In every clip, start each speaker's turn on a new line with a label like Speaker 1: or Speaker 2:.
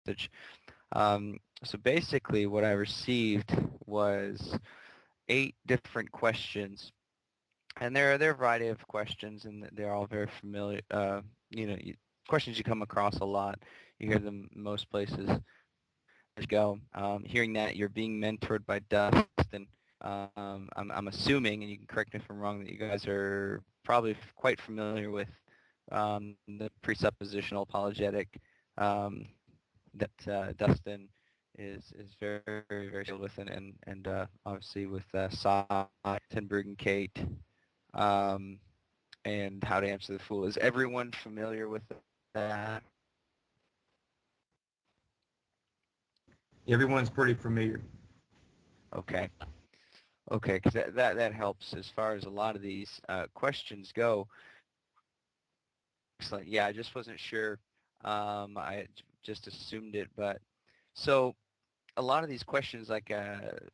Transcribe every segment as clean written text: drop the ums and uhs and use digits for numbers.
Speaker 1: message. So basically what I received was 8 different questions, and there are a variety of questions, and they're all very familiar. Questions you come across a lot. You hear them most places as you go. Hearing that you're being mentored by Dustin, I'm assuming, and you can correct me if I'm wrong, that you guys are probably quite familiar with the presuppositional apologetic that Dustin is very very skilled with, and obviously with Cy, Tenberg, and Kate, um, and How to Answer the Fool. Is everyone familiar with that?
Speaker 2: Everyone's pretty familiar.
Speaker 1: Okay. Okay, because that helps as far as a lot of these questions go. Excellent. Yeah, I just wasn't sure. I just assumed it, but so a lot of these questions, like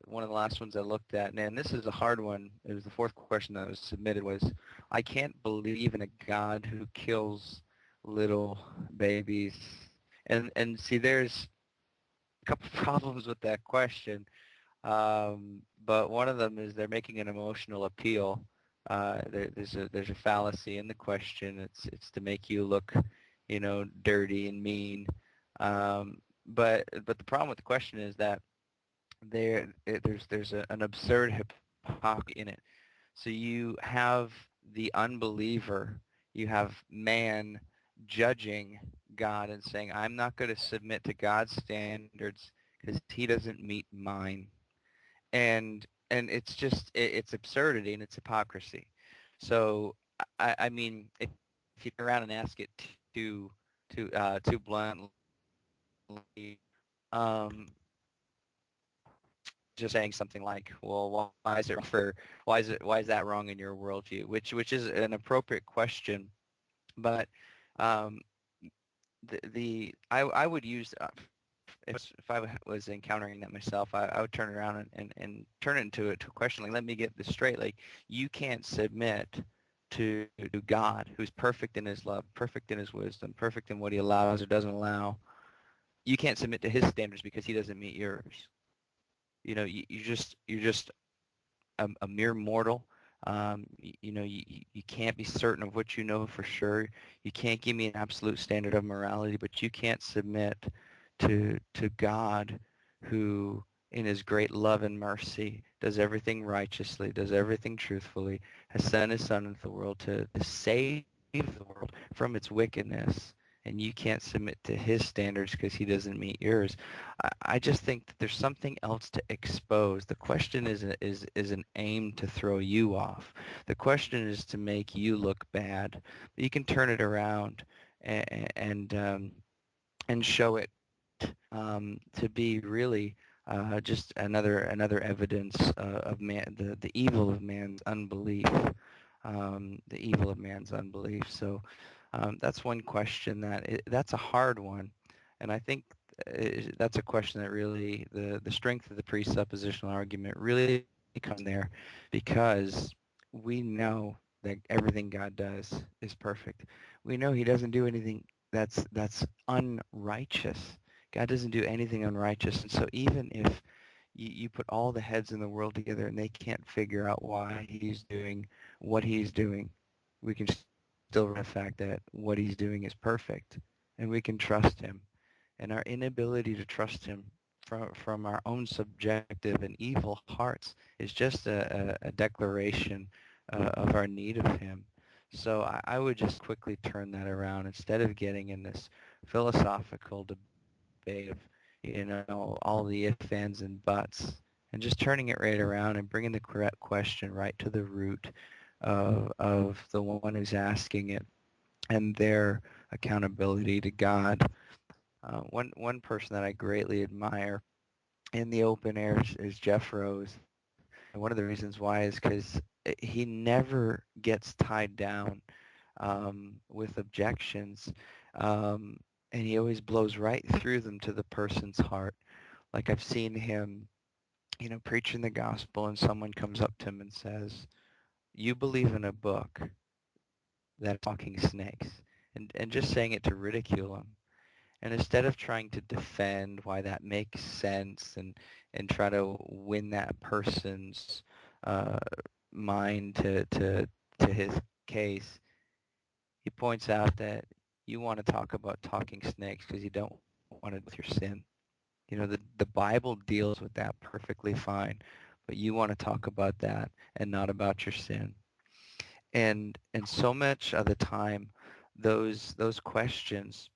Speaker 1: one of the last ones I looked at, and this is a hard one. It was the fourth question that was submitted. Was I can't believe in a God who kills little babies, and see, there's a couple problems with that question. But one of them is they're making an emotional appeal. There's a fallacy in the question. It's to make you look, dirty and mean. But the problem with the question is that there's an absurd hypocrisy in it. So you have the unbeliever, you have man judging God and saying, I'm not going to submit to God's standards because he doesn't meet mine. And it's just it's absurdity and it's hypocrisy. So I mean, if you turn around and ask it too bluntly, um, just saying something like, well, why is that wrong in your worldview? Which is an appropriate question, but um, I would use if I was encountering that myself, I would turn around and turn it into a question. Like, let me get this straight. Like, you can't submit to God, who's perfect in his love, perfect in his wisdom, perfect in what he allows or doesn't allow. You can't submit to his standards because he doesn't meet yours. You're just a mere mortal. You can't be certain of what you know for sure. You can't give me an absolute standard of morality, but you can't submit to God, who in his great love and mercy does everything righteously, does everything truthfully, has sent his son into the world to save the world from its wickedness, and you can't submit to his standards because he doesn't meet yours. I just think that there's something else to expose. The question is an aim to throw you off. The question is to make you look bad. But you can turn it around and show it to be really just another evidence of man, the evil of man's unbelief, the evil of man's unbelief. So that's one question that's a hard one, and I think that's a question that really the strength of the presuppositional argument really comes there, because we know that everything God does is perfect. We know he doesn't do anything that's unrighteous. God doesn't do anything unrighteous. And so even if you put all the heads in the world together and they can't figure out why he's doing what he's doing, we can still the fact that what he's doing is perfect, and we can trust him. And our inability to trust him from our own subjective and evil hearts is just a declaration of our need of him. So I would just quickly turn that around instead of getting in this philosophical debate of, all the ifs, ands, and buts, and just turning it right around and bringing the correct question right to the root of the one who's asking it and their accountability to God. One person that I greatly admire in the open air is Jeff Rose. And one of the reasons why is because he never gets tied down with objections, and he always blows right through them to the person's heart. Like, I've seen him, preaching the gospel, and someone comes up to him and says, "You believe in a book that's talking snakes," and just saying it to ridicule him. And instead of trying to defend why that makes sense and try to win that person's uh, mind to his case, he points out that you want to talk about talking snakes because you don't want to deal with your sin. The Bible deals with that perfectly fine, but you want to talk about that and not about your sin. And so much of the time, those questions,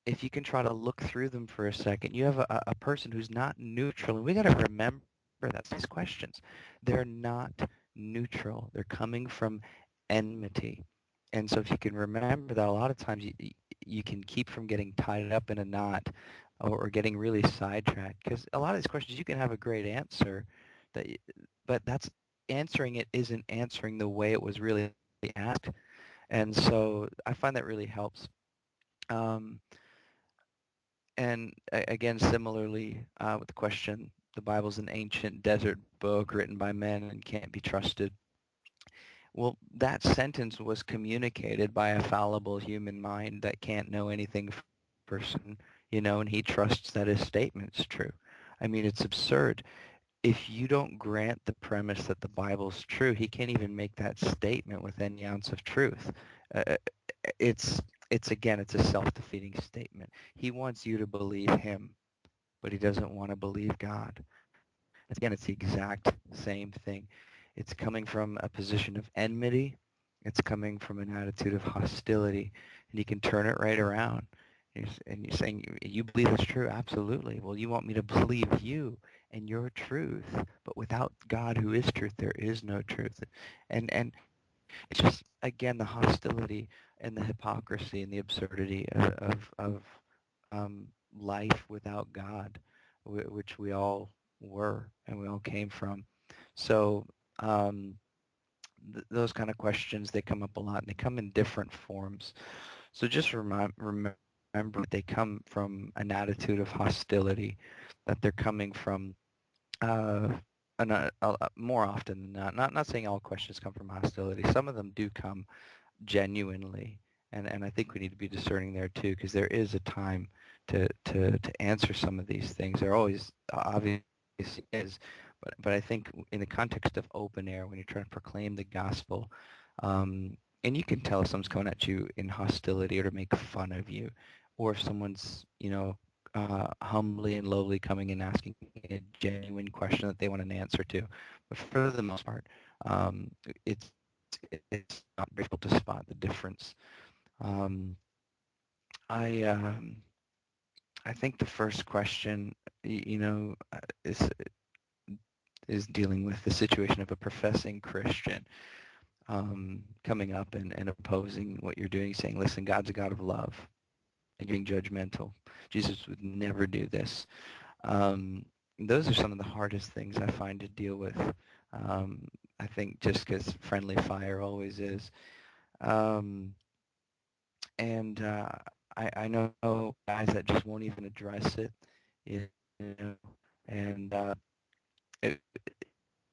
Speaker 1: if you can try to look through them for a second, you have a person who's not neutral. And we got to remember that these questions, they're not neutral. They're coming from enmity. And so if you can remember that, a lot of times you can keep from getting tied up in a knot or getting really sidetracked. Because a lot of these questions, you can have a great answer, that, but that's answering it isn't answering the way it was really asked. And so I find that really helps. Um, and again, similarly, with the question, the Bible's an ancient desert book written by men and can't be trusted. Well, that sentence was communicated by a fallible human mind that can't know anything person, and he trusts that his statement's true. I mean, it's absurd. If you don't grant the premise that the Bible's true, he can't even make that statement with any ounce of truth. Uh, it's it's a self-defeating statement. He wants you to believe him, but he doesn't want to believe God. Again, it's the exact same thing. It's coming from a position of enmity. It's coming from an attitude of hostility, and you can turn it right around. And you're saying, you believe it's true? Absolutely. Well, you want me to believe you and your truth, but without God who is truth, there is no truth. And it's just, again, the hostility and the hypocrisy and the absurdity of life without God, which we all were and we all came from. So those kind of questions, they come up a lot and they come in different forms. So just remember that they come from an attitude of hostility, that they're coming from more often than not. Not saying all questions come from hostility. Some of them do come genuinely, and I think we need to be discerning there too, because there is a time to answer some of these things. There always obviously is, but I think in the context of open air, when you're trying to proclaim the gospel, and you can tell if someone's coming at you in hostility or to make fun of you, or if someone's humbly and lowly coming and asking a genuine question that they want an answer to. But for the most part, um, it's it's not difficult to spot the difference. Um, I I think the first question, is dealing with the situation of a professing Christian coming up and opposing what you're doing, saying, "Listen, God's a God of love, and you're being judgmental. Jesus would never do this." Um, those are some of the hardest things I find to deal with. Um, I think just because friendly fire always is. Um, and I know guys that just won't even address it, you know, and it,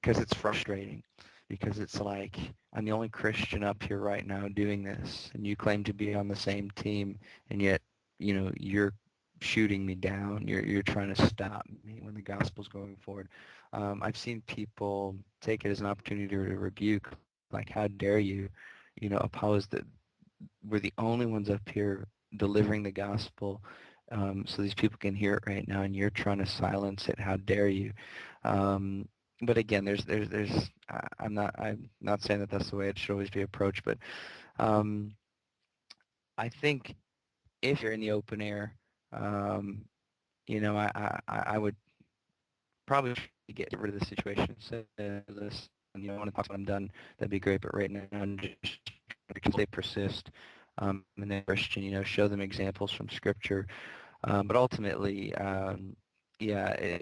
Speaker 1: because it's frustrating, because it's like, I'm the only Christian up here right now doing this, and you claim to be on the same team, and yet, you're shooting me down. You're trying to stop me when the gospel's going forward. I've seen people take it as an opportunity to rebuke, like, how dare you, oppose that we're the only ones up here delivering the gospel, so these people can hear it right now, and you're trying to silence it. How dare you? But again, I'm not saying that that's the way it should always be approached, but um, I think if you're in the open air, um, I would probably get rid of the situation. Say this, and I want to talk about I'm done. That'd be great. But right now, just because they persist, and they're Christian, show them examples from Scripture. But ultimately, yeah,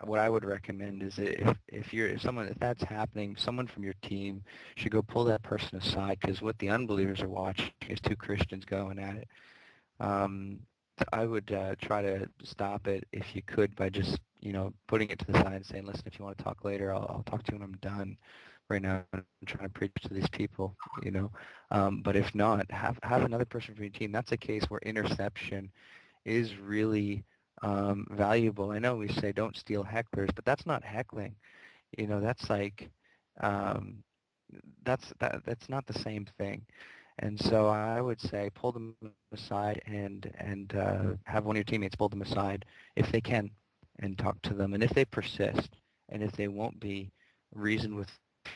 Speaker 1: what I would recommend is if that's happening, someone from your team should go pull that person aside, because what the unbelievers are watching is two Christians going at it. Um, I would try to stop it if you could by just putting it to the side and saying, listen, if you want to talk later, I'll talk to you when I'm done. right now and trying to preach to these people, you know. But if not, have another person from your team. That's a case where interception is really valuable. I know we say don't steal hecklers, but that's not heckling. You know, that's like um, that's not the same thing. And so I would say pull them aside and have one of your teammates pull them aside if they can and talk to them. And if they persist and if they won't be reasoned with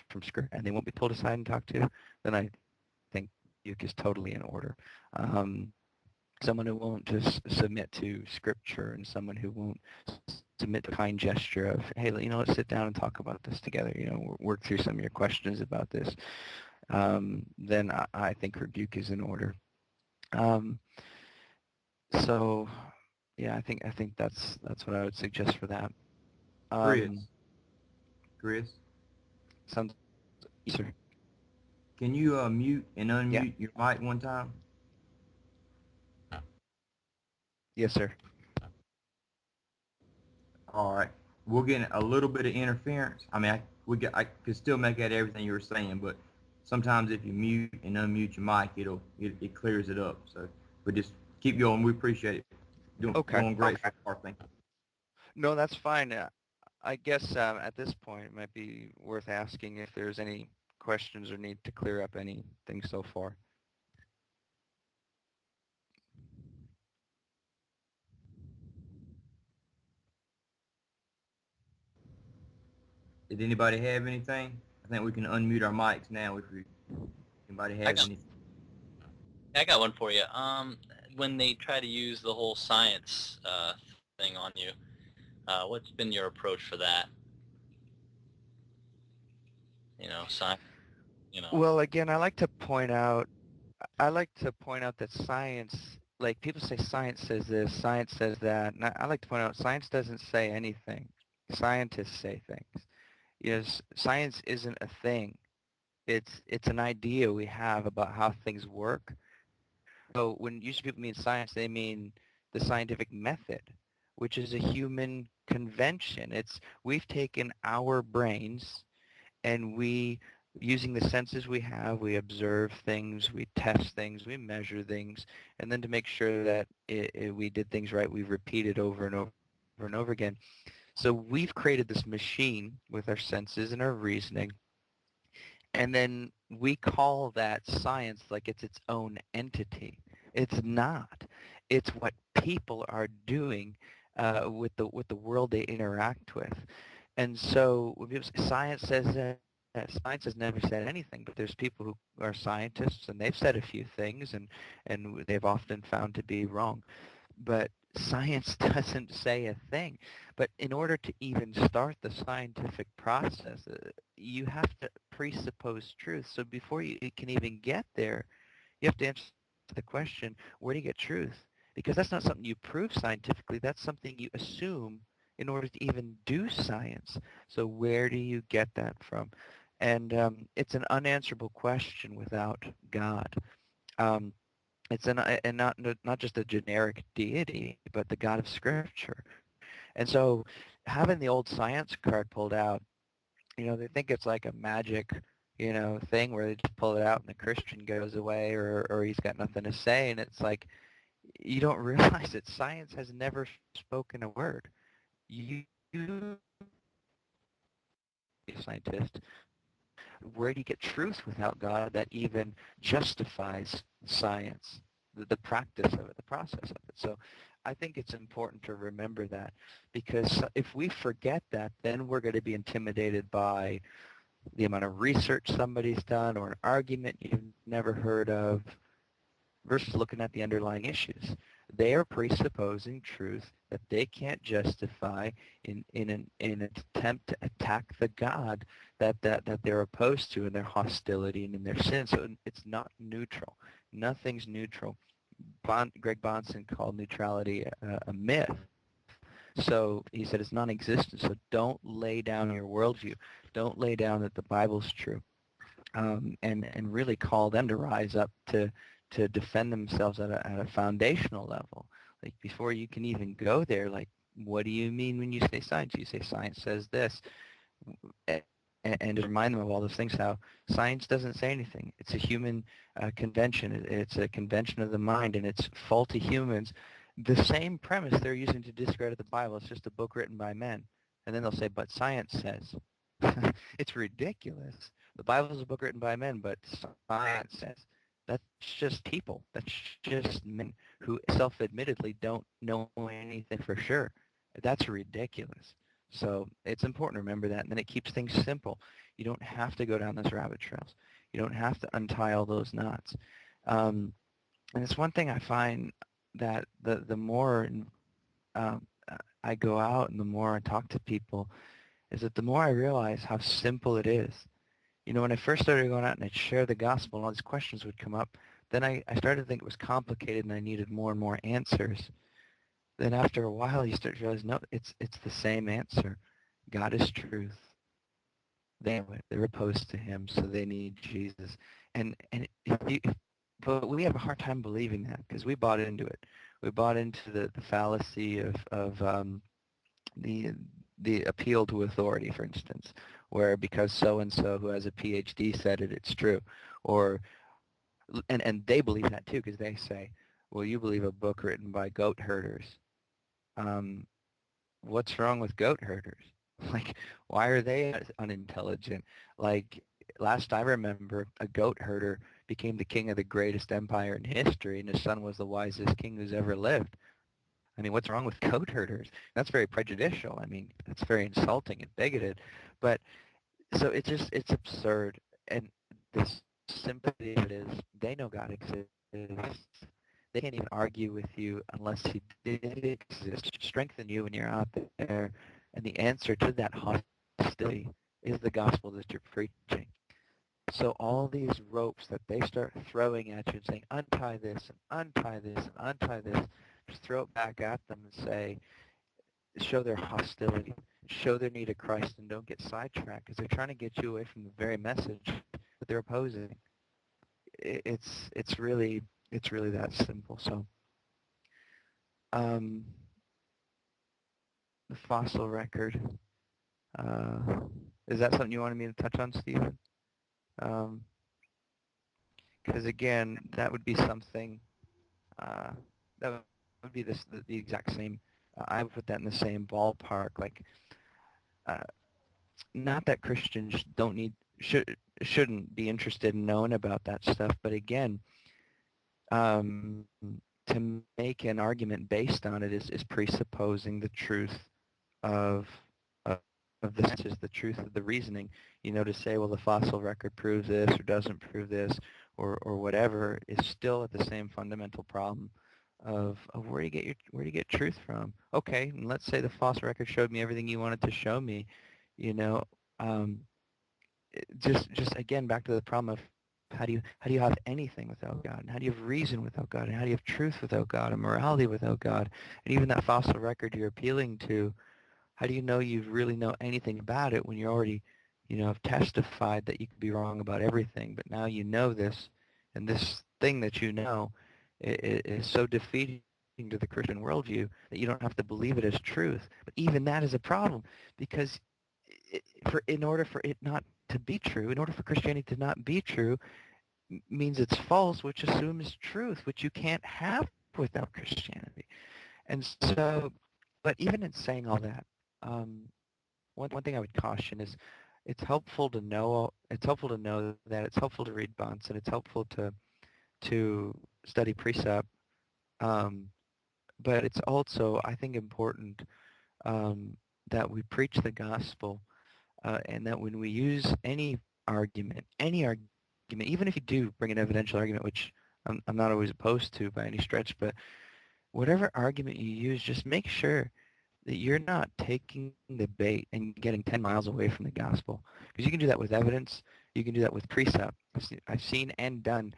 Speaker 1: from script and they won't be pulled aside and talked to, then I think Uke is totally in order. Someone who won't just submit to scripture and someone who won't submit to a kind gesture of, hey, you know, let's sit down and talk about this together, you know, work through some of your questions about this, then I think rebuke is in order. Um, so, yeah, I think that's what I would suggest for that. Um,
Speaker 2: Chris, Chris,
Speaker 1: sounds, yes, sir.
Speaker 2: can you mute and
Speaker 1: Yeah,
Speaker 2: unmute your mic one time?
Speaker 1: yes, sir.
Speaker 2: All right. We're getting a little bit of interference. I mean, I could still make out everything you were saying, but sometimes if you mute and unmute your mic, it clears it up. So, but just keep going. We appreciate it.
Speaker 1: Okay.
Speaker 2: Doing great so far. Thank you.
Speaker 1: No, that's fine. I guess at this point it might be worth asking if there's any questions or need to clear up anything so far.
Speaker 2: Did anybody have anything? I think we can unmute our mics now if anybody
Speaker 3: I
Speaker 2: has
Speaker 3: got
Speaker 2: anything.
Speaker 3: I got one for you. When they try to use the whole science thing on you, what's been your approach for that? Science. You know.
Speaker 1: Well, again, I like to point out that science, like people say science says this, science says that, and I like to point out science doesn't say anything. Scientists say things. Yes, science isn't a thing. It's an idea we have about how things work. So when usually people mean science, they mean the scientific method, which is a human convention. We've taken our brains and using the senses we have, we observe things, we test things, we measure things, and then to make sure that we did things right, we repeat it over and over and over again. So we've created this machine with our senses and our reasoning, and then we call that science like it's its own entity. It's not. It's what people are doing with the world they interact with. And so when people say science says that, science has never said anything, but there's people who are scientists and they've said a few things and they've often found to be wrong. But science doesn't say a thing. But in order to even start the scientific process, you have to presuppose truth. So before it can even get there, you have to answer the question, where do you get truth? Because that's not something you prove scientifically. That's something you assume in order to even do science. So where do you get that from? And it's an unanswerable question without God. Um, it's and not just a generic deity, but the God of Scripture. And so having the old science card pulled out, they think it's like a magic, thing where they just pull it out and the Christian goes away or he's got nothing to say. And it's like, you don't realize that science has never spoken a word. You a scientist, where do you get truth without God that even justifies science, the practice of it, the process of it? So I think it's important to remember that, because if we forget that, then we're going to be intimidated by the amount of research somebody's done or an argument you've never heard of versus looking at the underlying issues. They are presupposing truth that they can't justify in an attempt to attack the God that they're opposed to in their hostility and in their sin. So it's not neutral. Nothing's neutral. Greg Bonson called neutrality a myth. So he said it's non-existent. So don't lay down your worldview. Don't lay down that the Bible's true. And really call them to rise up to defend themselves at a foundational level. Like before you can even go there, like, what do you mean when you say science? You say science says this. and to remind them of all those things, how science doesn't say anything. It's a human convention. It's a convention of the mind, and it's faulty humans. The same premise they're using to discredit the Bible. It's just a book written by men. And then they'll say, but science says. It's ridiculous. The Bible's a book written by men, but science says. That's just people. That's just men who self-admittedly don't know anything for sure. That's ridiculous. So it's important to remember that, and then it keeps things simple. You don't have to go down those rabbit trails. You don't have to untie all those knots. Um, and it's one thing I find that the more um, I go out and the more I talk to people, is that the more I realize how simple it is. You know, when I first started going out and I'd share the gospel and all these questions would come up, then I started to think it was complicated and I needed more and more answers. Then after a while, you start to realize, no, it's the same answer. God is truth. They know it. They're opposed to him, so they need Jesus. And but we have a hard time believing that because we bought into it. We bought into the fallacy of the the appeal to authority, for instance, where because so and so who has a PhD said it, it's true, or and they believe that too because they say, well, you believe a book written by goat herders. Um, what's wrong with goat herders? Like, why are they unintelligent? Like, last I remember, a goat herder became the king of the greatest empire in history, and his son was the wisest king who's ever lived. I mean, what's wrong with goat herders? That's very prejudicial. I mean, that's very insulting and bigoted. But so it's absurd. And the sympathy of it is they know God exists. They can't even argue with you unless he did exist, strengthen you when you're out there. And the answer to that hostility is the gospel that you're preaching. So all these ropes that they start throwing at you and saying, untie this and untie this and untie this, just throw it back at them and say, show their hostility, show their need of Christ, and don't get sidetracked because they're trying to get you away from the very message that they're opposing. It's really that simple. So um, the fossil record, uh, is that something you wanted me to touch on, Stephen? Because again, that would be something uh, that would be the exact same. I would put that in the same ballpark. Like, uh, not that Christians don't need shouldn't be interested in knowing about that stuff, but again, um, to make an argument based on it is presupposing the truth of of, of the senses, the truth of the reasoning. You know, to say, well, the fossil record proves this or doesn't prove this or whatever is still at the same fundamental problem of where do you get truth from? Okay, and let's say the fossil record showed me everything you wanted to show me. You know, um, just again back to the problem of how do you have anything without God, and how do you have reason without God, and how do you have truth without God, and morality without God, and even that fossil record you're appealing to, how do you know you really know anything about it when you already, have testified that you could be wrong about everything, but now you know this, and this thing that you know is so defeating to the Christian worldview that you don't have to believe it as truth. But even that is a problem because in order for it not to be true, in order for Christianity to not be true, means it's false, which assumes truth, which you can't have without Christianity. And so, but even in saying all that, one thing I would caution is it's helpful to know that it's helpful to read Bunce and it's helpful to study precept, um, but it's also I think important that we preach the gospel and that when we use any argument, even if you do bring an evidential argument, which I'm not always opposed to by any stretch, but whatever argument you use, just make sure that you're not taking the bait and getting 10 miles away from the gospel. Because you can do that with evidence. You can do that with precept. I've seen and done,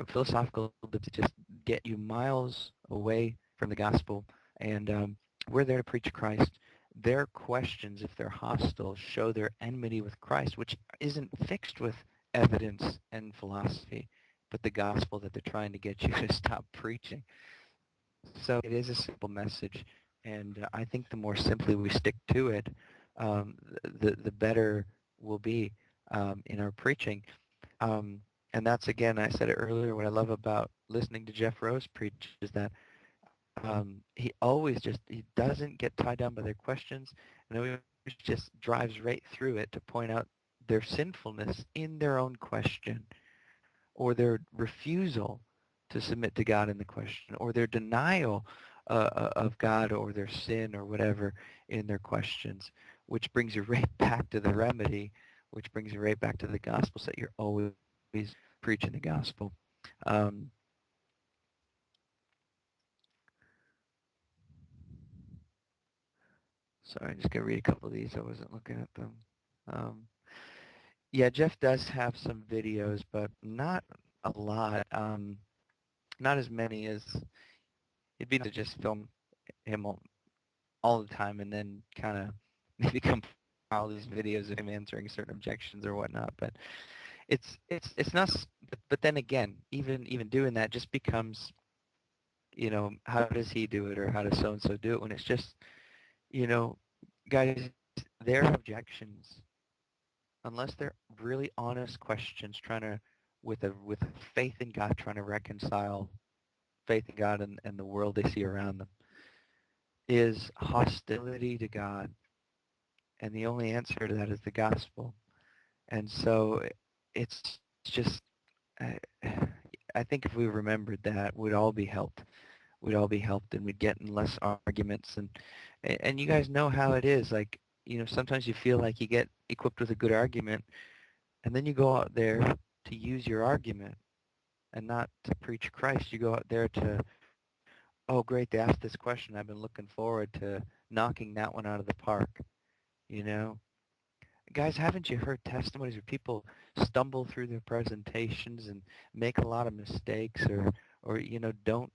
Speaker 1: philosophical to just get you miles away from the gospel. And we're there to preach Christ. Their questions, if they're hostile, show their enmity with Christ, which isn't fixed with evidence and philosophy, but the gospel that they're trying to get you to stop preaching. So it is a simple message, and I think the more simply we stick to it, the better will be in our preaching. Um, and that's, again, I said it earlier, what I love about listening to Jeff Rose preach is that he always he doesn't get tied down by their questions, and always just drives right through it to point out their sinfulness in their own question, or their refusal to submit to God in the question, or their denial of God or their sin or whatever in their questions, which brings you right back to the remedy, which brings you right back to the gospel, so that you're always preaching the gospel. Um, Sorry, I'm just going to read a couple of these. I wasn't looking at them. Um, yeah, Jeff does have some videos, but not a lot. Not as many as it'd be nice to just film him all the time and then kind of maybe compile these videos of him answering certain objections or whatnot. But it's not. But then again, even doing that just becomes, how does he do it, or how does so and so do it, when it's just, you know, guys, their objections, unless they're really honest questions, trying to, with faith in God, trying to reconcile faith in God and the world they see around them, is hostility to God. And the only answer to that is the gospel. And so it's just, I, I think if we remembered that, we'd all be helped. We'd all be helped, and we'd get in less arguments. And you guys know how it is. Like, sometimes you feel like you get equipped with a good argument, and then you go out there to use your argument and not to preach Christ. You go out there to, oh, great, they asked this question. I've been looking forward to knocking that one out of the park, you know? Guys, haven't you heard testimonies where people stumble through their presentations and make a lot of mistakes, or don't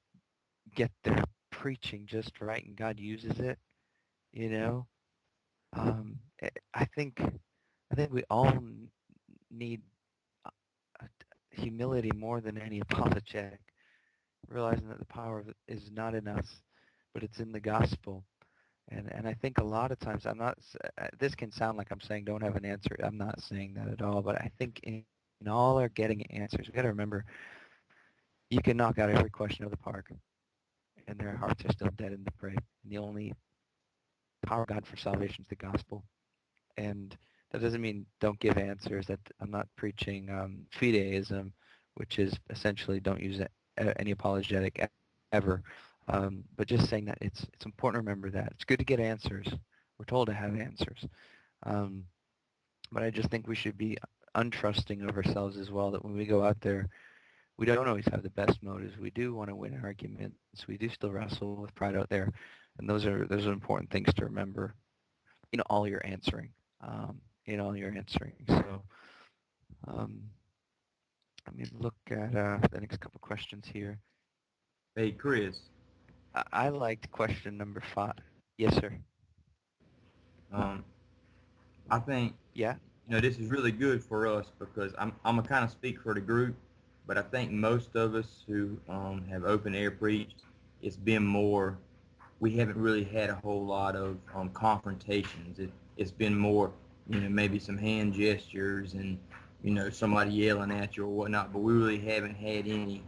Speaker 1: get their preaching just right, and God uses it, you know? I think we all need uh, humility more than any apologetic, realizing that the power of it is not in us, but it's in the gospel. And I think a lot of times, this can sound like I'm saying don't have an answer. I'm not saying that at all, but I think in all our getting answers, we got to remember, you can knock out every question of the park, and their hearts are still dead in the grave. And the only power of God for salvation is the gospel. And that doesn't mean don't give answers. That I'm not preaching fideism, which is essentially don't use any apologetic ever. But just saying that it's important to remember that it's good to get answers. We're told to have answers. Um, but I just think we should be untrusting of ourselves as well. That when we go out there, we don't always have the best motives. We do want to win arguments. We do still wrestle with pride out there, and those are important things to remember. All your answering. In all your answering. So um, let me look at the next couple questions here.
Speaker 2: Hey, Chris.
Speaker 1: I liked question number 5. Yes, sir.
Speaker 2: Um, I think
Speaker 1: Yeah.
Speaker 2: this is really good for us because I'm gonna kind of speak for the group, but I think most of us who have open air preached, it's been more. We haven't really had a whole lot of confrontations. It's been more, maybe some hand gestures and somebody yelling at you or whatnot. But we really haven't had any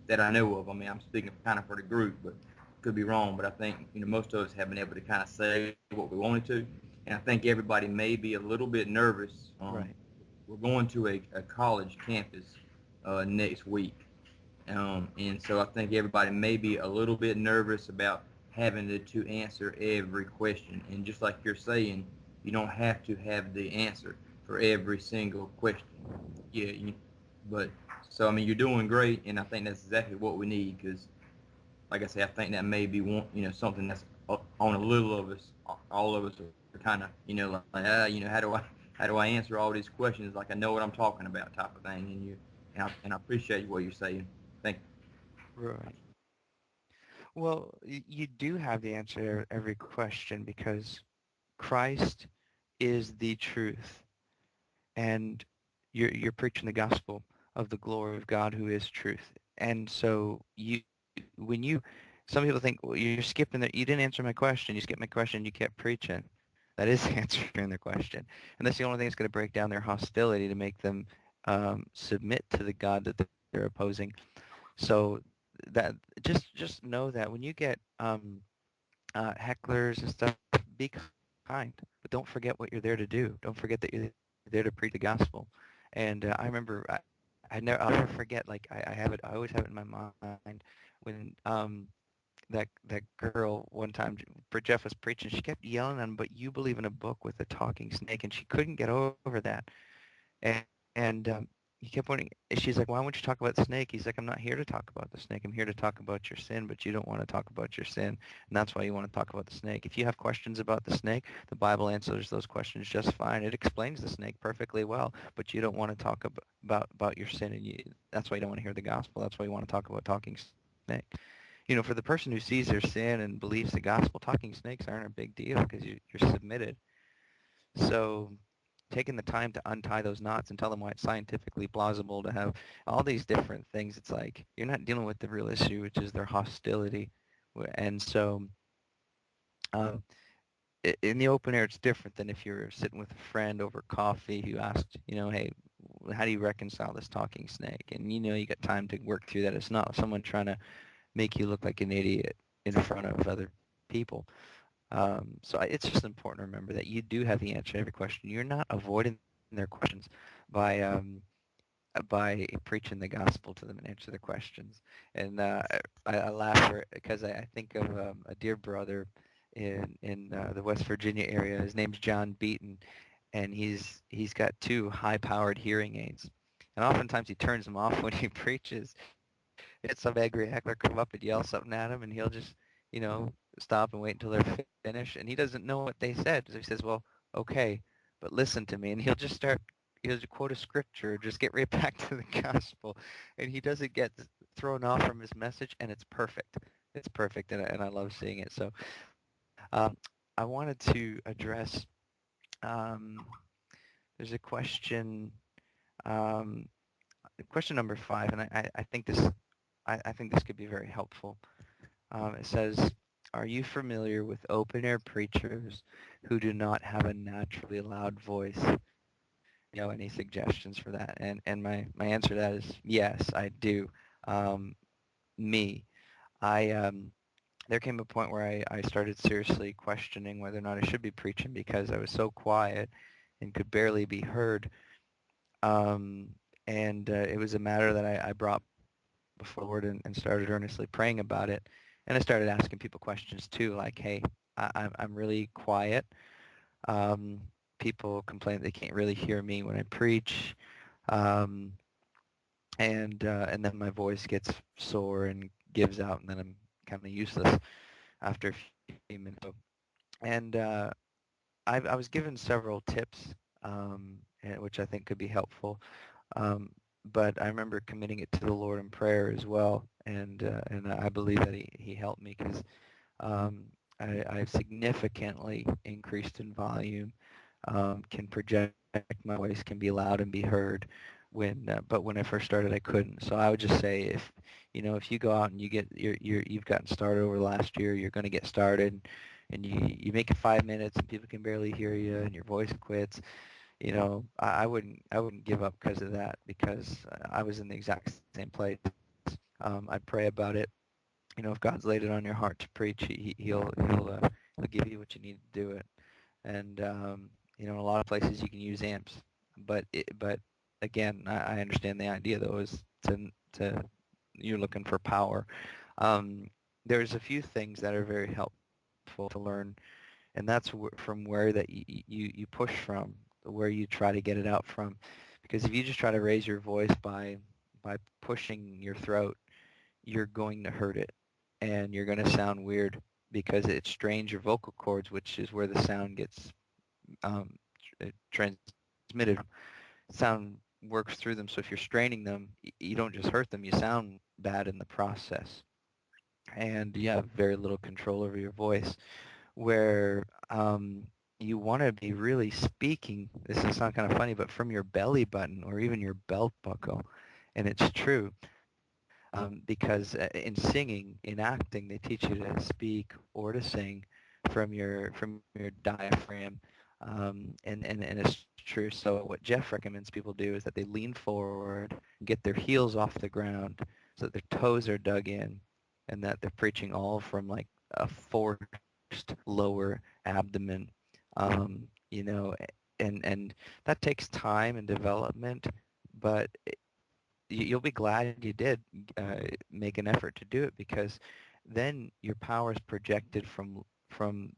Speaker 2: that I know of. I mean, I'm speaking kind of for the group, but could be wrong. But I think most of us have been able to kind of say what we wanted to, and I think everybody may be a little bit nervous.
Speaker 1: Right.
Speaker 2: We're going to a college campus next week, and so I think everybody may be a little bit nervous about having to answer every question. And just like you're saying, you don't have to have the answer for every single question. Yeah, but so I mean, you're doing great, and I think that's exactly what we need because, like I say, I think that may be one, something that's on a little of us. All of us are kind of, how do I answer all these questions like I know what I'm talking about type of thing, and I appreciate what you're saying. Thank you.
Speaker 1: Right. Well, you do have the answer to every question, because Christ is the truth, and you're preaching the gospel of the glory of God, who is truth. And so when you some people think, well, you're skipping that. You didn't answer my question. You skipped my question. You kept preaching. That is answering their question. And that's the only thing that's going to break down their hostility to make them submit to the God that they're opposing. So that just know that when you get hecklers and stuff, be kind, but don't forget what you're there to do. Don't forget that you're there to preach the gospel. And I remember I'll never forget. Like I have it. I always have it in my mind when that girl one time Jeff was preaching. She kept yelling at him, "But you believe in a book with a talking snake," and she couldn't get over that. And he kept wanting. She's like, "Why won't you talk about the snake?" He's like, "I'm not here to talk about the snake. I'm here to talk about your sin, but you don't want to talk about your sin, and that's why you want to talk about the snake. If you have questions about the snake, the Bible answers those questions just fine. It explains the snake perfectly well, but you don't want to talk about your sin, and that's why you don't want to hear the gospel. That's why you want to talk about talking snake." For the person who sees their sin and believes the gospel, talking snakes aren't a big deal because you're submitted. So taking the time to untie those knots and tell them why it's scientifically plausible to have all these different things, it's like you're not dealing with the real issue, which is their hostility. And so um, in the open air, it's different than if you're sitting with a friend over coffee who asked, hey, how do you reconcile this talking snake? And you got time to work through that. It's not someone trying to make you look like an idiot in front of other people. So it's just important to remember that you do have the answer to every question. You're not avoiding their questions by by preaching the gospel to them and answer the questions. And I laugh because I think of a dear brother in the West Virginia area. His name's John Beaton, and he's got two high-powered hearing aids. And oftentimes he turns them off when he preaches. It's some angry heckler come up and yell something at him, and he'll just, stop and wait until they're finished. And he doesn't know what they said. So he says, well, okay, but listen to me. And he'll just quote a scripture, just get right back to the gospel. And he doesn't get thrown off from his message, and it's perfect. It's perfect, and I love seeing it. So um, I wanted to address, um, there's a question, um, question number 5, and I think I think this could be very helpful. It says, are you familiar with open-air preachers who do not have a naturally loud voice? Any suggestions for that? And my answer to that is yes, I do. Um, me. There came a point where I started seriously questioning whether or not I should be preaching because I was so quiet and could barely be heard. Um, and it was a matter that I brought before the Lord and started earnestly praying about it. And I started asking people questions too, like, hey, I'm really quiet. Um, People complain they can't really hear me when I preach. Um, and then my voice gets sore and gives out, and then I'm kind of useless after a few minutes. And I was given several tips, which I think could be helpful. Um, but I remember committing it to the Lord in prayer as well, and I believe that He helped me because um, I've significantly increased in volume, can project my voice, can be loud and be heard. But when I first started, I couldn't. So I would just say if you go out and you've gotten started over the last year, you're going to get started, and you make it 5 minutes and people can barely hear you and your voice quits. I wouldn't give up because of that because I was in the exact same place. I'd pray about it. If God's laid it on your heart to preach, he'll give you what you need to do it. And in a lot of places you can use amps, but again, I understand the idea though is to you're looking for power. Um, there's a few things that are very helpful to learn, and that's from where that you push from, where you try to get it out from, because if you just try to raise your voice by pushing your throat, you're going to hurt it, and you're going to sound weird because it strains your vocal cords, which is where the sound gets um, transmitted. Sound works through them, so if you're straining them, you don't just hurt them, you sound bad in the process, and you have very little control over your voice. Where you want to be really speaking, this is not kind of funny, but from your belly button or even your belt buckle, and it's true. Because in singing, in acting, they teach you to speak or to sing from your diaphragm, and it's true. So what Jeff recommends people do is that they lean forward, get their heels off the ground, so that their toes are dug in, and that they're preaching all from like a forced lower abdomen, you know, and that takes time and development, but you'll be glad you did make an effort to do it, because then your power is projected from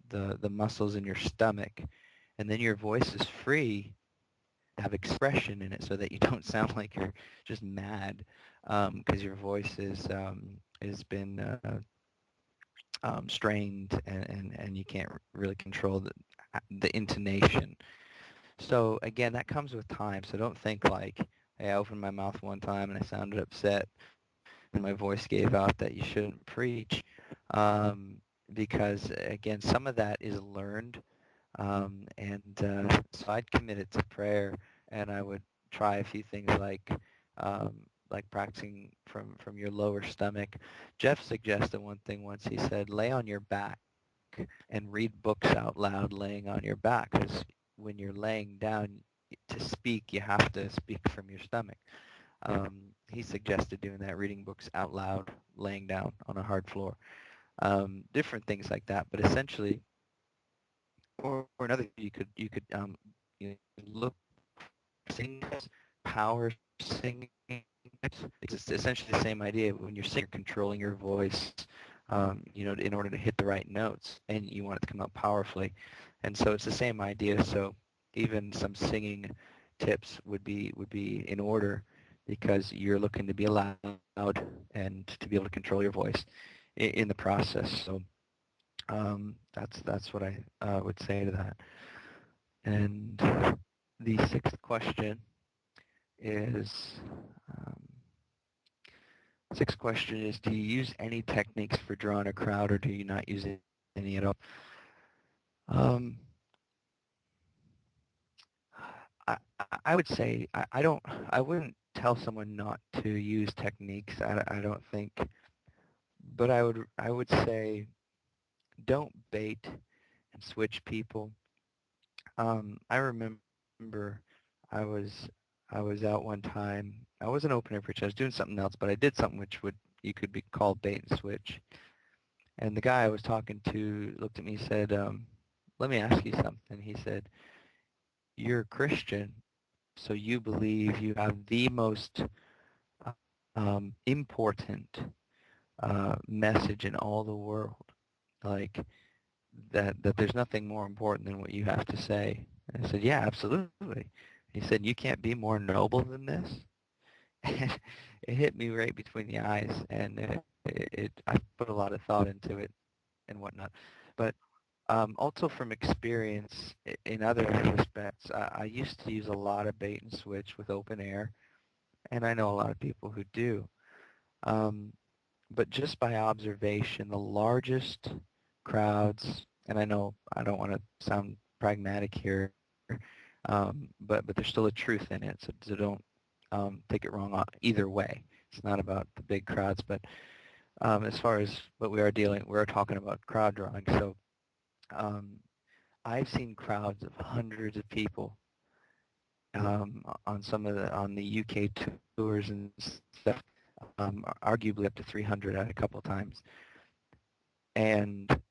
Speaker 1: the muscles in your stomach, and then your voice is free to have expression in it, so that you don't sound like you're just mad, because your voice is been strained, and you can't really control the intonation. So again, that comes with time. So don't think like, hey, I opened my mouth one time and I sounded upset and my voice gave out, that you shouldn't preach. Because again, some of that is learned. And so I'd commit it to prayer, and I would try a few things like practicing from your lower stomach. Jeff suggested one thing once. He said, lay on your back and read books out loud laying on your back, because when you're laying down to speak, you have to speak from your stomach. He suggested doing that, reading books out loud, laying down on a hard floor, different things like that. But essentially, or another, you know, look sing power singing. It's essentially the same idea. When you're singing, you're controlling your voice, you know, in order to hit the right notes, and you want it to come out powerfully. And so it's the same idea. So even some singing tips would be in order, because you're looking to be loud and to be able to control your voice in the process. So that's what I would say to that. And the sixth question is, um, do you use any techniques for drawing a crowd, or do you not use any at all? Um, I would say I don't. I wouldn't tell someone not to use techniques. I don't think, but I would say don't bait and switch people. I remember I was I was out one time. I wasn't open air preaching. I was doing something else, but I did something which would you could be called bait and switch. And the guy I was talking to looked at me and said, "Let me ask you something." He said, "You're a Christian, so you believe you have the most important message in all the world, like that there's nothing more important than what you have to say." And I said, "Yeah, absolutely." He said, "You can't be more noble than this." And it hit me right between the eyes, and I put a lot of thought into it and whatnot. But also from experience in other respects, I used to use a lot of bait and switch with open air, and I know a lot of people who do. Um, but just by observation, the largest crowds, and I know I don't want to sound pragmatic here, but there's still a truth in it, so don't take it wrong either way. It's not about the big crowds, but as far as what we're talking about crowd drawing. So um, I've seen crowds of hundreds of people on the UK tours and stuff, arguably up to 300 at a couple times, and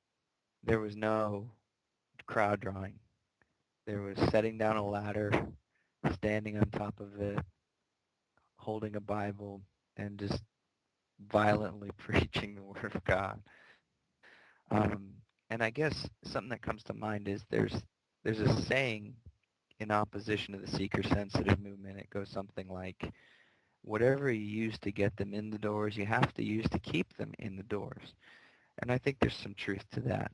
Speaker 1: there was no crowd drawing. There was setting down a ladder, standing on top of it, holding a Bible, and just violently preaching the Word of God. And I guess something that comes to mind is there's a saying in opposition to the seeker-sensitive movement. It goes something like, whatever you use to get them in the doors, you have to use to keep them in the doors. And I think there's some truth to that.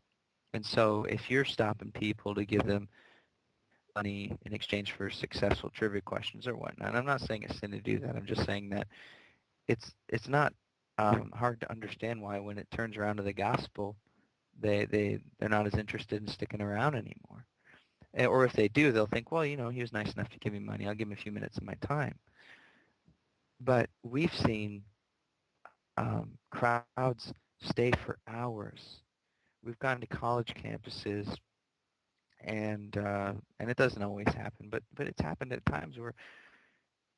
Speaker 1: And so if you're stopping people to give them money in exchange for successful trivia questions or whatnot, and I'm not saying it's sin to do that. I'm just saying that it's not hard to understand why when it turns around to the gospel, they're not as interested in sticking around anymore. Or if they do, they'll think, well, he was nice enough to give me money. I'll give him a few minutes of my time. But we've seen crowds stay for hours we've gone to college campuses, and it doesn't always happen, but it's happened at times where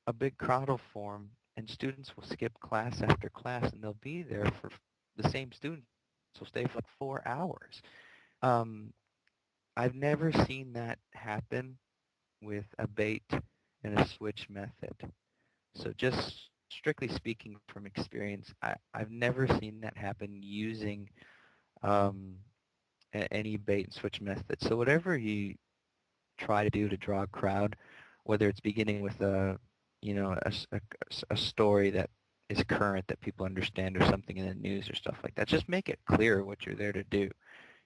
Speaker 1: a big crowd will form and students will skip class after class and they'll be there for the same students will stay for like 4 hours. Um, I've never seen that happen with a bait and a switch method. So just strictly speaking from experience, I've never seen that happen using um, any bait and switch method. So whatever you try to do to draw a crowd, whether it's beginning with a story that is current that people understand or something in the news or stuff like that, just make it clear what you're there to do.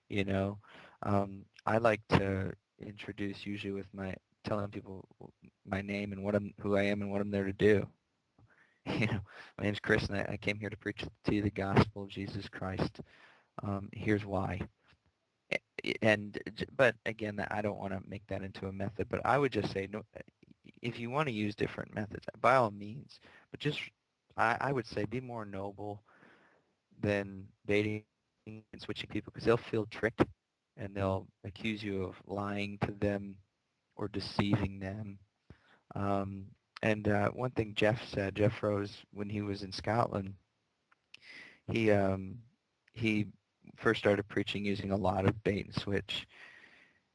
Speaker 1: You know, I like to introduce usually with my telling people my name and who I am and what I'm there to do. You know, my name's Chris, and I came here to preach to you the gospel of Jesus Christ. Here's why. But again, I don't want to make that into a method. But I would just say, no, if you want to use different methods, by all means. But just, I would say, be more noble than baiting and switching people because they'll feel tricked and they'll accuse you of lying to them or deceiving them. Um, and one thing Jeff Rose, when he was in Scotland, he um, he first started preaching using a lot of bait and switch.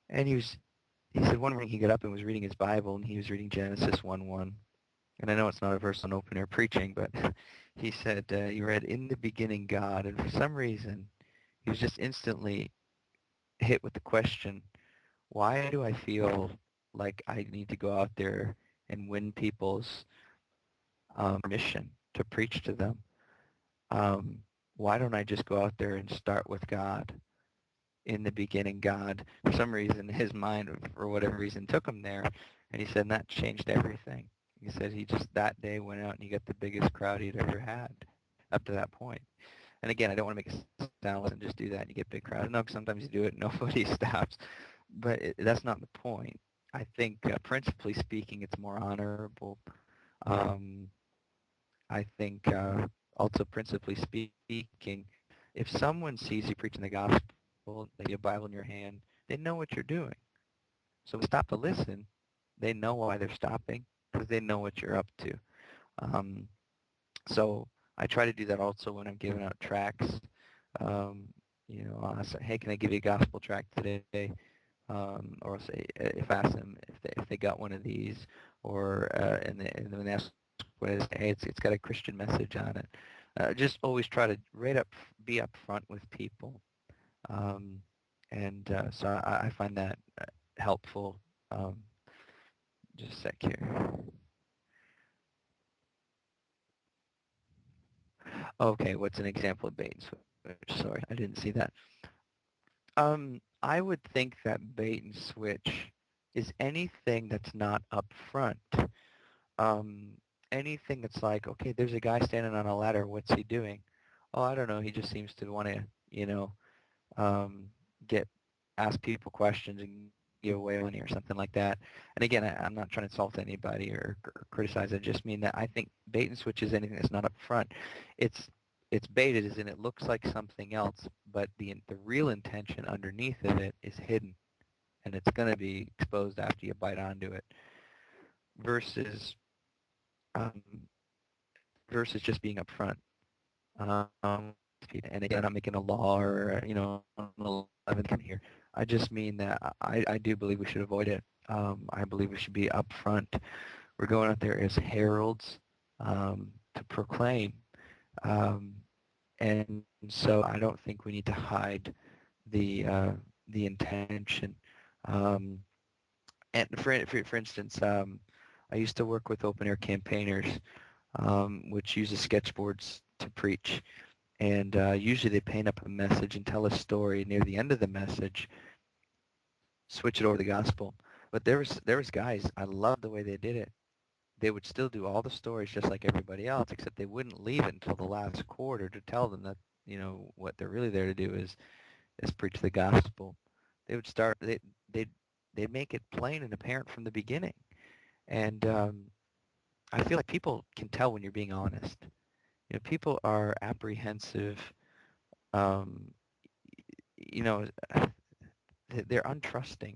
Speaker 1: And he said one morning he got up and was reading his Bible and he was reading Genesis 1:1. And I know it's not a verse on open air preaching, but he said he read in the beginning God, and for some reason he was just instantly hit with the question, why do I feel like I need to go out there and win people's permission to preach to them? Um, why don't I just go out there and start with God? In the beginning, God, for some reason, his mind, for whatever reason, took him there. And he said, and that changed everything. He said he just that day went out and he got the biggest crowd he'd ever had up to that point. And again, I don't want to make it sound like just do that and you get big crowds. No, 'cause sometimes you do it and nobody stops. But that's not the point. I think, principally speaking, it's more honorable. Um, I think also principally speaking, if someone sees you preaching the gospel, they get a Bible in your hand, they know what you're doing. So when they stop to listen, they know why they're stopping because they know what you're up to. Um, so I try to do that also when I'm giving out tracts. Um, I'll say, hey, can I give you a gospel tract today? Or I'll say, if I ask them if they got one of these, or and then when they ask what it is, hey, it's got a Christian message on it. Just always try to be up front with people, um, and so I find that helpful. Um, just a sec here. Okay, what's an example of bait and switch? Sorry, I didn't see that. I would think that bait and switch is anything that's not upfront. Um, Anything that's like, okay, there's a guy standing on a ladder. What's he doing? Oh, I don't know. He just seems to want to, um, get ask people questions and give away money or something like that. And again, I'm not trying to insult anybody or criticize. I just mean that I think bait and switch is anything that's not upfront. It's it's baited as in it looks like something else, but the real intention underneath of it is hidden, and it's going to be exposed after you bite onto it. Versus um, versus just being upfront. And again, I'm not making a law or an 11 here. I just mean that I do believe we should avoid it. I believe we should be upfront. We're going out there as heralds to proclaim, um, and so I don't think we need to hide the uh, the intention. Um, and for instance, I used to work with open air campaigners, which uses sketchboards to preach. And usually they paint up a message and tell a story. Near the end of the message, switch it over to the gospel. But there was guys, I loved the way they did it. They would still do all the stories just like everybody else, except they wouldn't leave it until the last quarter to tell them that what they're really there to do is preach the gospel. They would start they they'd make it plain and apparent from the beginning. And I feel like people can tell when you're being honest. People are apprehensive, um, you know, they're untrusting.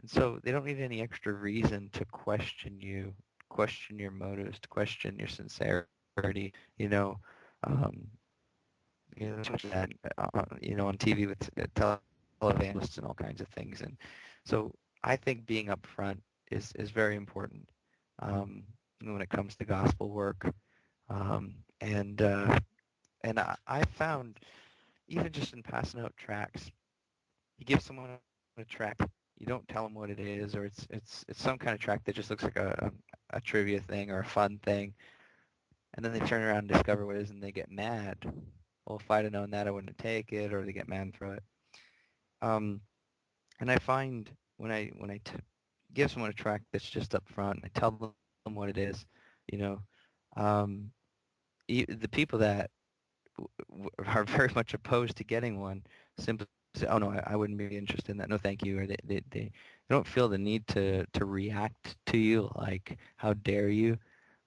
Speaker 1: And so they don't need any extra reason to question you, question your motives, to question your sincerity. You know, um, too much of that, on TV with televangelists and all kinds of things. And so I think being upfront is very important when it comes to gospel work. Um, and I found even just in passing out tracts, you give someone a tract, you don't tell them what it is, or it's some kind of tract that just looks like a trivia thing or a fun thing, and then they turn around and discover what it is, and they get mad. Well, if I'd have known that, I wouldn't take it, or they get mad and throw it. Um, and I find when I give someone a tract that's just up front, I tell them what it is, you know, um, the people that are very much opposed to getting one simply say, "Oh no, I wouldn't be interested in that. No, thank you." Or they don't feel the need to react to you like, "How dare you?"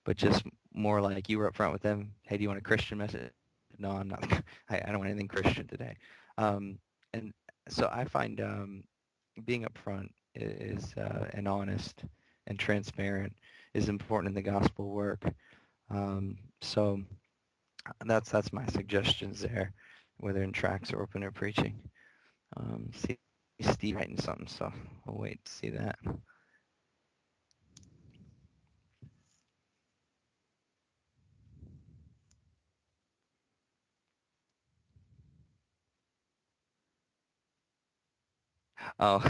Speaker 1: But just more like you were up front with them. "Hey, do you want a Christian message?" No, I'm not. I don't want anything Christian today. And so I find being upfront is and honest and transparent is important in the gospel work. So that's my suggestions there, whether in tracks or open air preaching. See Steve writing something, so we'll wait to see that. Oh,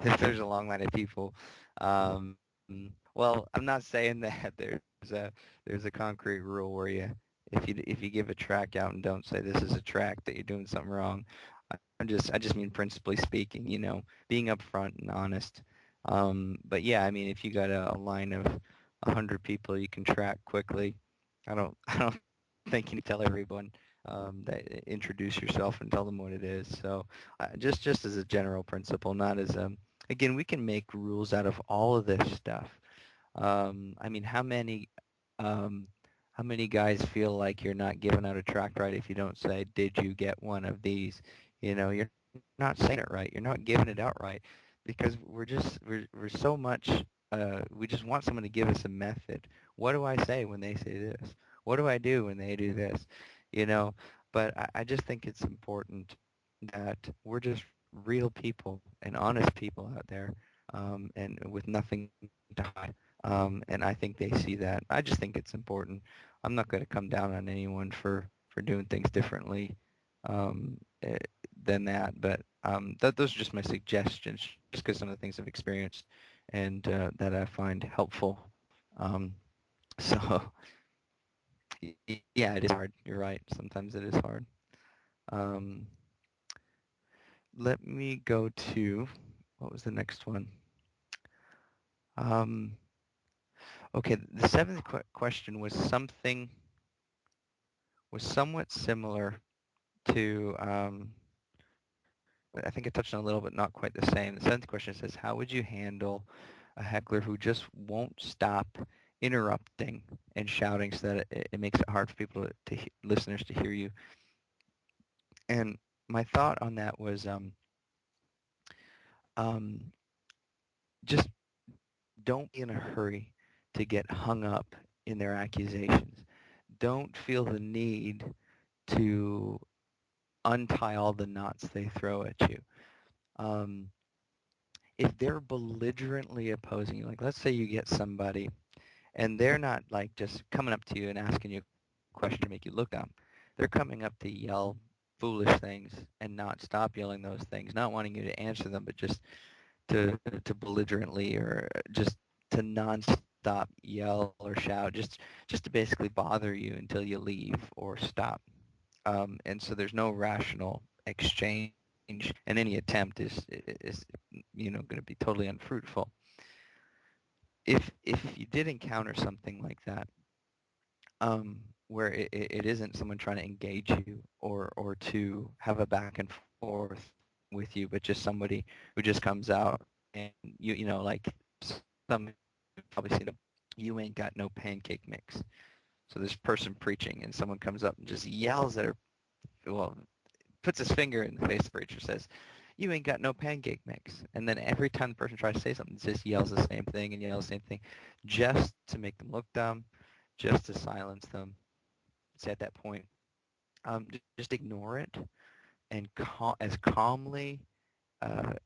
Speaker 1: if there's a long line of people. Well, I'm not saying that there's a concrete rule where if you give a track out and don't say this is a track that you're doing something wrong. I just mean principally speaking, being upfront and honest. But yeah, I mean, if you got a line of 100 people you can track quickly, I don't think you need to tell everyone that introduce yourself and tell them what it is. So just as a general principle, not as again, we can make rules out of all of this stuff. I mean, um, how many guys feel like you're not giving out a tract right if you don't say, "Did you get one of these?" You're not saying it right. You're not giving it out right because we're so much. We just want someone to give us a method. What do I say when they say this? What do I do when they do this? You know, but I just think it's important that we're just real people and honest people out there, and with nothing to hide. And I think they see that. I just think it's important. I'm not going to come down on anyone for doing things differently um, eh, than that. But those are just my suggestions, just because some of the things I've experienced and that I find helpful. Um, so yeah, it is hard. You're right. Sometimes it is hard. Um, let me go to what was the next one? Um, okay, the seventh question was somewhat similar to I think I touched on a little, but not quite the same. The seventh question says, "How would you handle a heckler who just won't stop interrupting and shouting so that it makes it hard for people listeners to hear you?" And my thought on that was um, just don't be in a hurry to get hung up in their accusations. Don't feel the need to untie all the knots they throw at you. Um, if they're belligerently opposing you, like let's say you get somebody and they're not like just coming up to you and asking you a question to make you look dumb. They're coming up to yell foolish things and not stop yelling those things, not wanting you to answer them, but just to belligerently or just to nonstop yell or shout, just to basically bother you until you leave or stop. And so there's no rational exchange, and any attempt is going to be totally unfruitful. If you did encounter something like that, where it isn't someone trying to engage you or to have a back and forth with you, but just somebody who just comes out and like some you've probably seen, you ain't got no pancake mix. So this person preaching and someone comes up and just yells at her, well, puts his finger in the face of the preacher, says, "You ain't got no pancake mix." And then every time the person tries to say something, just yells the same thing and yells the same thing, just to make them look dumb, just to silence them. So at that point, just ignore it and as calmly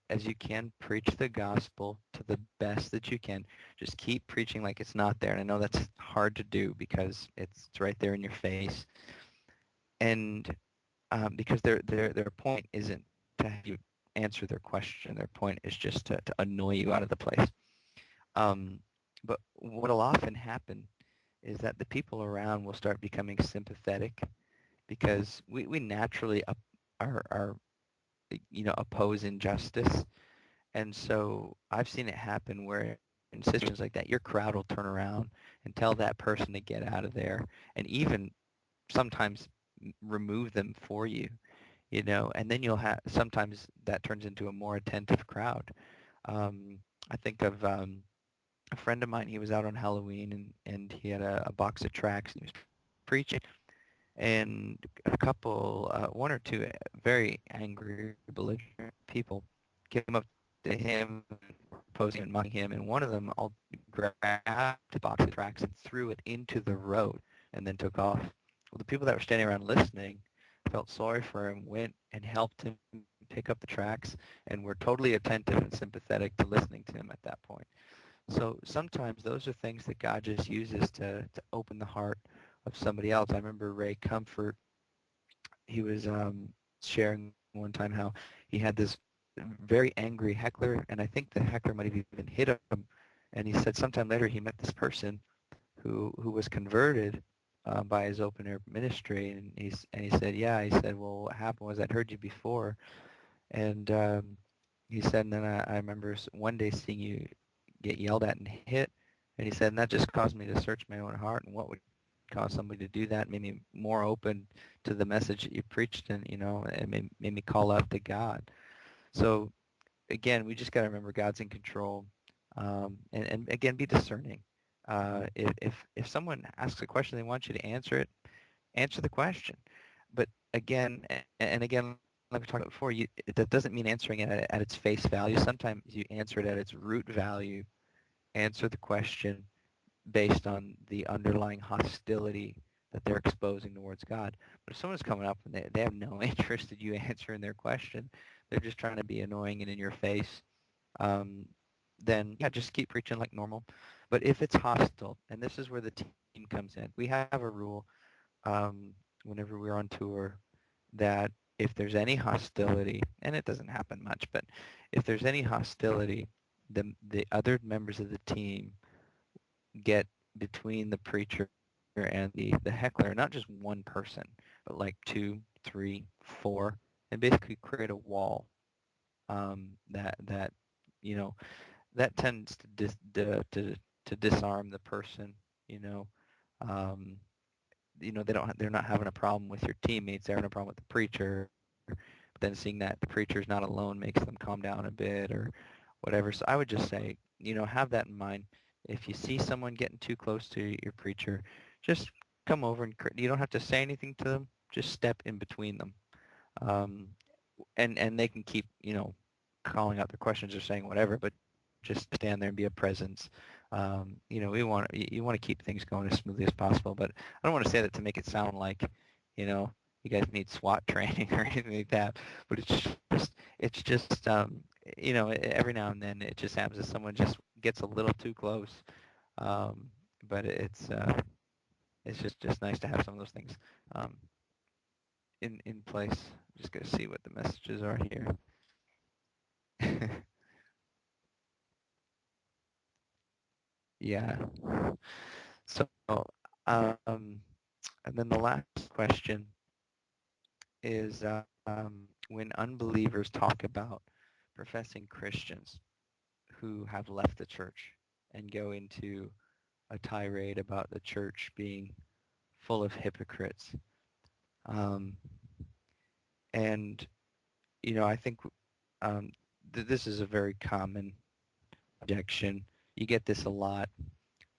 Speaker 1: as you can, preach the gospel to the best that you can. Just keep preaching like it's not there. And I know that's hard to do because it's right there in your face. And because their point isn't to have you answer their question. Their point is just to annoy you out of the place. Um, but what'll often happen is that the people around will start becoming sympathetic because we naturally are oppose injustice. And so I've seen it happen where in situations like that, your crowd will turn around and tell that person to get out of there, and even sometimes remove them for you, and then you'll have sometimes that turns into a more attentive crowd. I think of a friend of mine. He was out on Halloween and he had a box of tracts and he was preaching, and a couple, one or two very angry, belligerent people came up to him, posing and mocking him, and one of them all grabbed a box of tracts and threw it into the road and then took off. Well, the people that were standing around listening felt sorry for him, went and helped him pick up the tracts, and were totally attentive and sympathetic to listening to him at that point. So sometimes those are things that God just uses to open the heart of somebody else. I remember Ray Comfort. He was sharing one time how he had this very angry heckler, and I think the heckler might have even hit him. And he said sometime later he met this person who was converted by his open air ministry, and he said, yeah, he said, well, what happened was I'd heard you before, and he said, and then I remember one day seeing you get yelled at and hit, and he said, and that just caused me to search my own heart and what would cause somebody to do that, made me more open to the message that you preached, and it made me call out to God. So again, we just got to remember God's in control, and again, be discerning. If someone asks a question, they want you to answer it, answer the question. But again, and again, like we talked about before, that doesn't mean answering it at its face value. Sometimes you answer it at its root value. Answer the question based on the underlying hostility that they're exposing towards God. But if someone's coming up and they have no interest in you answering their question, they're just trying to be annoying and in your face, um, then yeah, just keep preaching like normal. But if it's hostile, and this is where the team comes in, we have a rule um, whenever we're on tour that if there's any hostility, and it doesn't happen much, but if there's any hostility, the other members of the team get between the preacher and the heckler, not just one person, but like two, three, four, and basically create a wall that you know that tends to to disarm the person. You know, um, they're not having a problem with your teammates; they're having a problem with the preacher. But then seeing that the preacher's not alone makes them calm down a bit or whatever. So I would just say, have that in mind. If you see someone getting too close to your preacher, just come over and you don't have to say anything to them. Just step in between them, and they can keep calling out their questions or saying whatever, but just stand there and be a presence. We want you want to keep things going as smoothly as possible, but I don't want to say that to make it sound like, you know, you guys need SWAT training or anything like that. But it's just every now and then it just happens that someone just gets a little too close. Um, but it's just nice to have some of those things um, in place. I'm just gonna see what the messages are here. Yeah. So, and then the last question is when unbelievers talk about professing Christians who have left the church and go into a tirade about the church being full of hypocrites. Um, and, I think this is a very common objection. You get this a lot.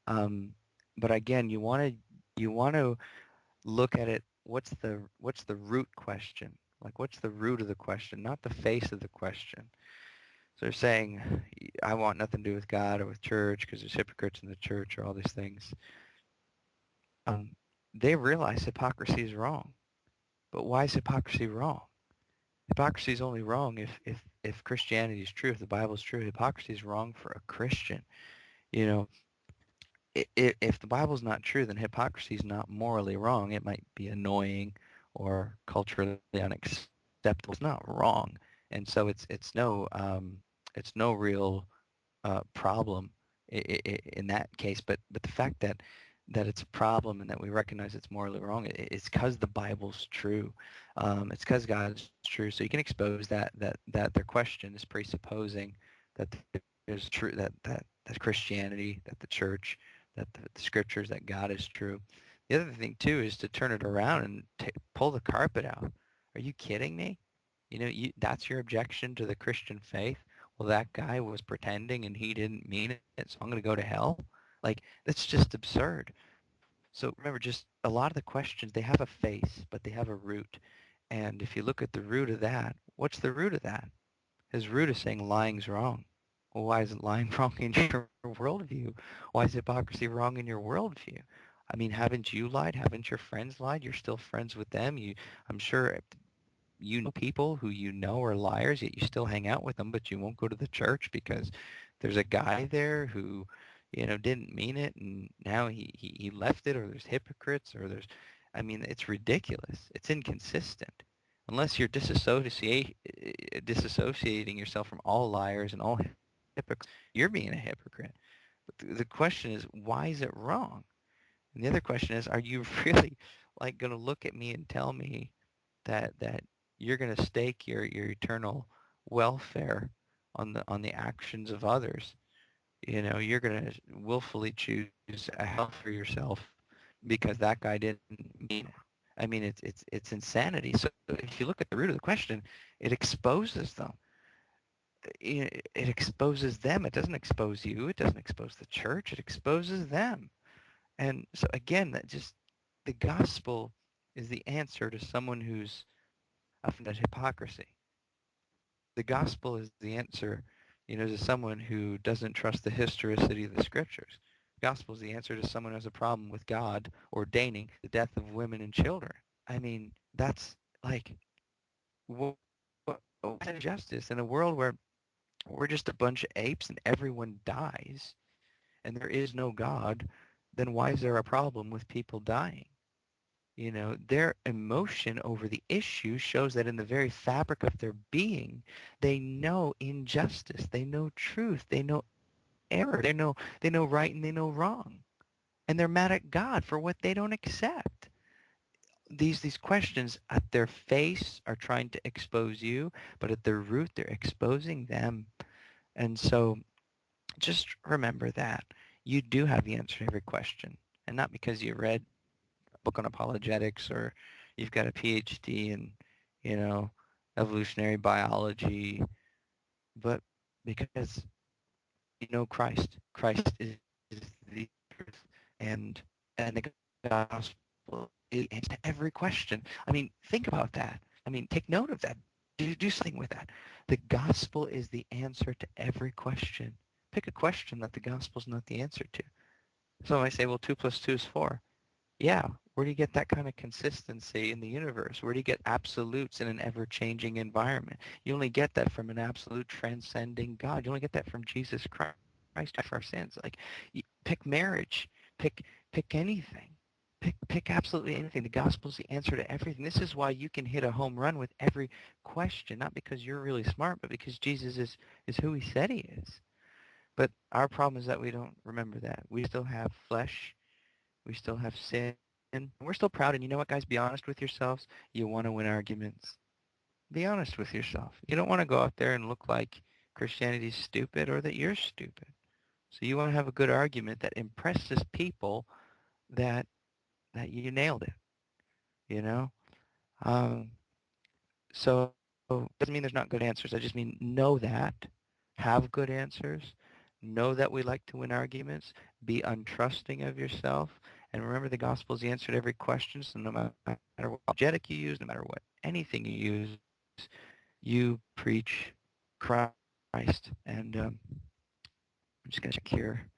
Speaker 1: Um, but again, you want to look at it. What's the root question? Like, what's the root of the question, not the face of the question? So they're saying, I want nothing to do with God or with church because there's hypocrites in the church or all these things. Um, they realize hypocrisy is wrong. But why is hypocrisy wrong? Hypocrisy is only wrong if Christianity is true, if the Bible is true. Hypocrisy is wrong for a Christian. You know, if the Bible's not true, then hypocrisy is not morally wrong. It might be annoying or culturally unacceptable. It's not wrong, and so it's no real problem in that case. But the fact that it's a problem and that we recognize it's morally wrong, it's because the Bible's true. It's because God's true. So you can expose that their question is presupposing that there's true that Christianity, that the church, that the scriptures, that God is true. The other thing too is to turn it around and pull the carpet out. Are you kidding me? That's your objection to the Christian faith? Well, that guy was pretending and he didn't mean it, so I'm going to go to hell? Like, that's just absurd. So remember, just a lot of the questions, they have a face, but they have a root. And if you look at the root of that, what's the root of that? His root is saying lying's wrong. Well, why isn't lying wrong in your worldview? Why is hypocrisy wrong in your worldview? I mean, haven't you lied? Haven't your friends lied? You're still friends with them. I'm sure you know people who you know are liars, yet you still hang out with them, but you won't go to the church because there's a guy there who, didn't mean it, and now he left it, or there's hypocrites, or I mean, it's ridiculous. It's inconsistent. Unless you're disassociating yourself from all liars and all hypocrites, you're being a hypocrite. But the question is, why is it wrong? And the other question is, are you really like going to look at me and tell me that you're going to stake your eternal welfare on the actions of others? You're going to willfully choose a hell for yourself because that guy didn't mean it. I mean, it's insanity. So if you look at the root of the question, it exposes them. It exposes them. It doesn't expose you. It doesn't expose the church. It exposes them. And so again, that just the gospel is the answer to someone who's offended at hypocrisy. The gospel is the answer, to someone who doesn't trust the historicity of the scriptures. The gospel is the answer to someone who has a problem with God ordaining the death of women and children. I mean, that's like what injustice in a world where we're just a bunch of apes and everyone dies and there is no God, then why is there a problem with people dying? Their emotion over the issue shows that in the very fabric of their being, they know injustice, they know truth, they know error, they know right and they know wrong. And they're mad at God for what they don't accept. These questions at their face are trying to expose you, but at their root they're exposing them. And so just remember that you do have the answer to every question. And not because you read book on apologetics or you've got a PhD in, you know, evolutionary biology, but because you know Christ. Christ is the truth, and the gospel is answer to every question. I mean, think about that. I mean, take note of that. Do something with that. The gospel is the answer to every question. Pick a question that the gospel is not the answer to. So I say, well, 2 plus 2 is 4. Yeah, where do you get that kind of consistency in the universe? Where do you get absolutes in an ever-changing environment? You only get that from an absolute transcending God. You only get that from Jesus Christ for our sins. Like, pick marriage, pick anything, pick absolutely anything. The gospel is the answer to everything. This is why you can hit a home run with every question, not because you're really smart, but because Jesus is who he said he is. But our problem is that we don't remember that. We still have flesh. We still have sin. And we're still proud. And you know what, guys? Be honest with yourselves. You want to win arguments. Be honest with yourself. You don't want to go out there and look like Christianity's stupid or that you're stupid. So you want to have a good argument that impresses people that you nailed it. You know. Um, so it doesn't mean there's not good answers. I just mean know that, have good answers, know that we like to win arguments, be untrusting of yourself, And remember, the gospel is the answer to every question. So no matter what apologetic you use, no matter what anything you use, you preach Christ. And I'm just going to check here.